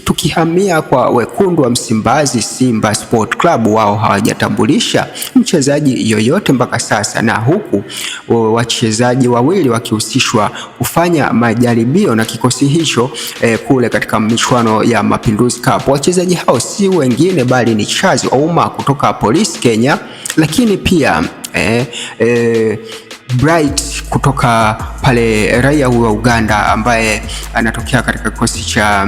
Tukihamia kwa wekundu wa Msimbazi, Simba Sport Club, wao hawajatambulisha mchezaji yoyote mpaka sasa, na huku wachezaji wawili wakihusishwa kufanya majaribio na kikosi hicho kule katika michuano ya Mapinduzi Cup. Wachezaji hao si wengine bali ni Charles Ouma kutoka Police Kenya, lakini pia Bright kutoka pale, raia wa Uganda ambaye anatokea katika kikosi cha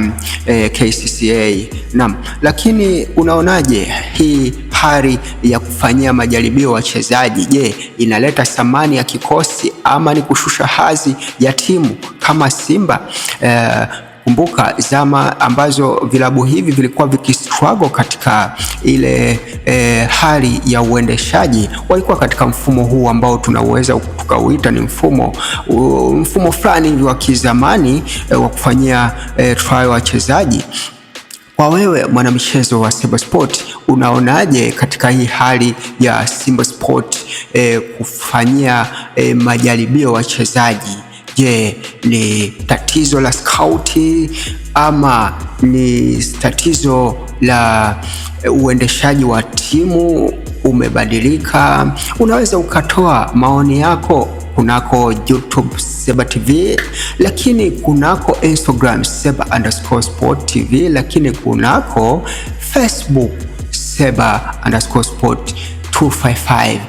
KCCA. Naam, lakini unaonaje hii hali ya kufanyia majaribio wachezaji? Je, inaleta thamani ya kikosi ama ni kushusha hadhi ya timu kama Simba? Kumbuka zama ambazo vilabu hivi vilikuwa vikistruggle katika ile hali ya uendeshaji, walikuwa katika mfumo huu ambao tunaweza tukauita ni mfumo fulani wa kizamani wa kufanyia trial wachezaji. Kwa wewe mwanamichezo wa Simba Sport, unaonaje katika hii hali ya Simba Sport kufanyia majaribio wachezaji? Je, ni tatizo la skauti ama ni tatizo la uendeshaji wa timu umebadilika? Unaweza ukatoa maoni yako kunako YouTube Seba TV, lakini kunako Instagram Seba_Sport TV, lakini kunako Facebook Seba_Sport 255.